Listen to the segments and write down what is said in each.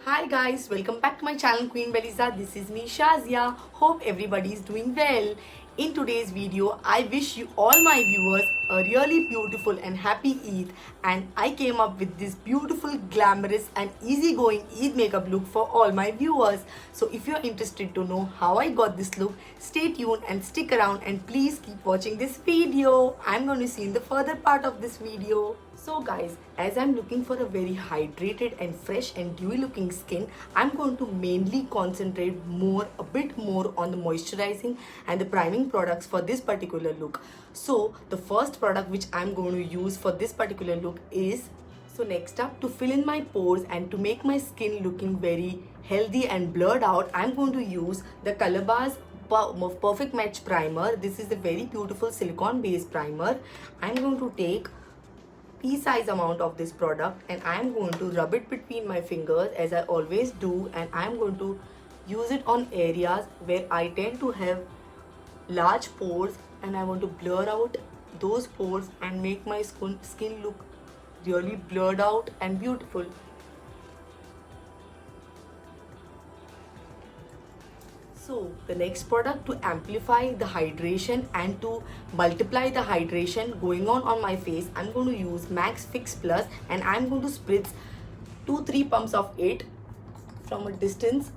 Hi guys, welcome back to my channel Queen Beliza. This is me Shazia. Hope everybody is doing well. In today's video, I wish you all my viewers a really beautiful and happy Eid, and I came up with this beautiful, glamorous and easygoing Eid makeup look for all my viewers. So if you're interested to know how I got this look, stay tuned and stick around and please keep watching this video. I'm going to see in the further part of this video. So guys, as I'm looking for a very hydrated and fresh and dewy looking skin, I'm going to mainly concentrate a bit more on the moisturizing and the priming products for this particular look. So the first product which I'm going to use for this particular look is, so next up, to fill in my pores and to make my skin looking very healthy and blurred out, I'm going to use the Colorbar's Perfect Match Primer. This is a very beautiful silicone based primer. I'm going to take pea-size amount of this product and I am going to rub it between my fingers as I always do, and I am going to use it on areas where I tend to have large pores, and I want to blur out those pores and make my skin look really blurred out and beautiful. So the next product to amplify the hydration and to multiply the hydration going on my face, I'm going to use Max Fix Plus, and I'm going to spritz 2-3 pumps of it from a distance.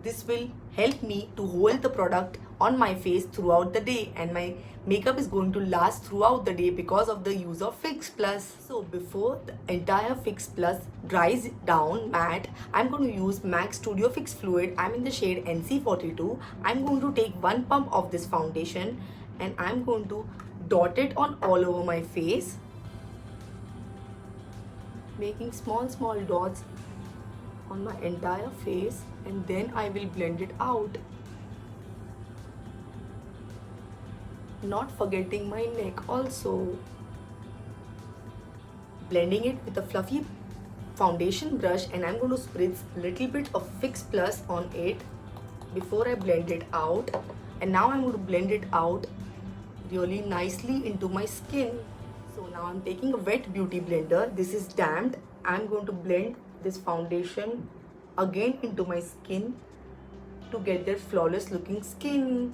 This will help me to hold the product on my face throughout the day, and my makeup is going to last throughout the day because of the use of Fix Plus. So before the entire Fix Plus dries down matte, I'm going to use MAC Studio Fix Fluid. I'm in the shade NC42. I'm going to take 1 pump of this foundation and I'm going to dot it on all over my face, making small dots on my entire face, and then I will blend it out, not forgetting my neck also. Blending it with a fluffy foundation brush, and I'm going to spritz a little bit of Fix Plus on it before I blend it out. And now I'm going to blend it out really nicely into my skin. So now I'm taking a wet beauty blender. This is damped. I'm going to blend this foundation again into my skin to get that flawless looking skin.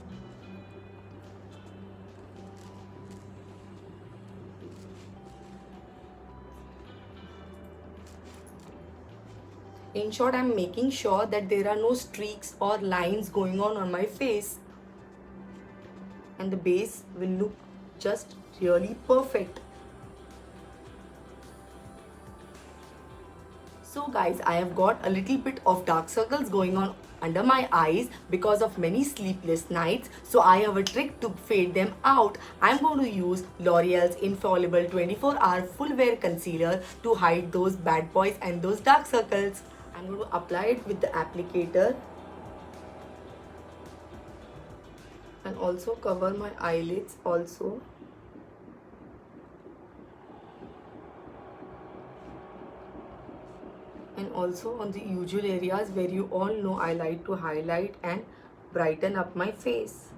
In short, I'm making sure that there are no streaks or lines going on my face, and the base will look just really perfect. So guys, I have got a little bit of dark circles going on under my eyes because of many sleepless nights. So I have a trick to fade them out. I'm going to use L'Oreal's Infallible 24-hour full wear concealer to hide those bad boys and those dark circles. I'm going to apply it with the applicator and also cover my eyelids also. And also on the usual areas where you all know I like to highlight and brighten up my face.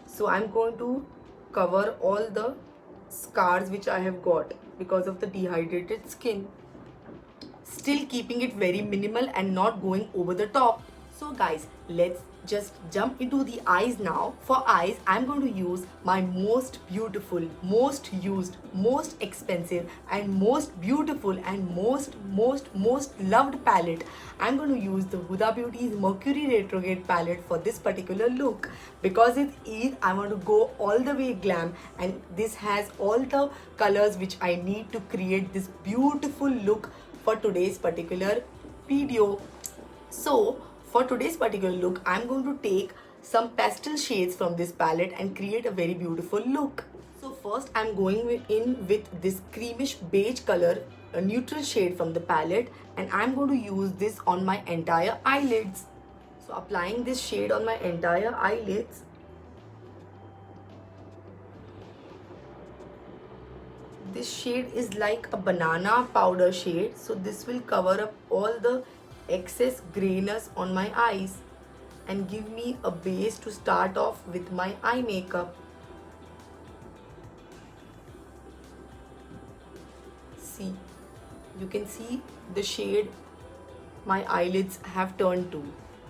So I'm going to cover all the scars which I have got because of the dehydrated skin, still keeping it very minimal and not going over the top. So guys, let's just jump into the eyes now. For eyes, I'm going to use my most beautiful, most used, most expensive and most beautiful and most loved palette. I'm going to use the Huda Beauty's Mercury Retrograde palette for this particular look. Because it's Eid, I want to go all the way glam, and this has all the colors which I need to create this beautiful look for today's particular video. So for today's particular look, I'm going to take some pastel shades from this palette and create a very beautiful look. So first I'm going in with this creamish beige color, a neutral shade from the palette, and I'm going to use this on my entire eyelids. So applying this shade on my entire eyelids. This shade is like a banana powder shade, so this will cover up all the excess grayness on my eyes and give me a base to start off with my eye makeup. See, you can see the shade my eyelids have turned to.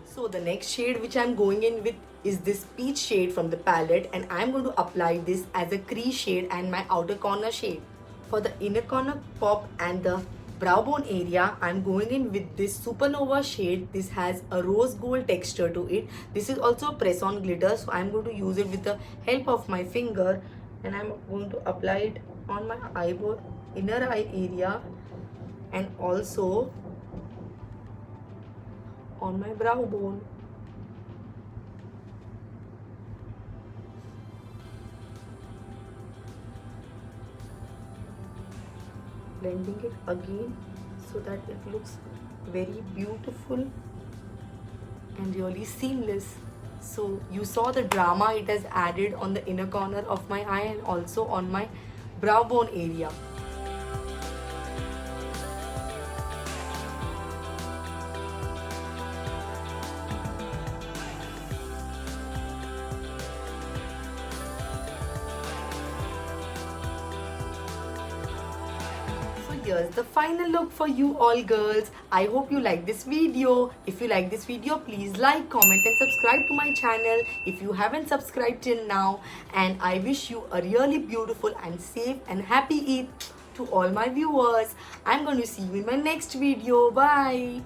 So the next shade which I'm going in with is this peach shade from the palette, and I'm going to apply this as a crease shade and my outer corner shade. For the inner corner pop and the brow bone area, I'm going in with this Supernova shade. This has a rose gold texture to it. This is also a press on glitter, so I'm going to use it with the help of my finger, and I'm going to apply it on my eyebrow, inner eye area, and also on my brow bone. Blending it again so that it looks very beautiful and really seamless. So you saw the drama it has added on the inner corner of my eye and also on my brow bone area. Here's the final look for you all girls. I hope you like this video. If you like this video, please like, comment and subscribe to my channel if you haven't subscribed till now. And I wish you a really beautiful and safe and happy Eid to all my viewers. I'm going to see you in my next video. Bye.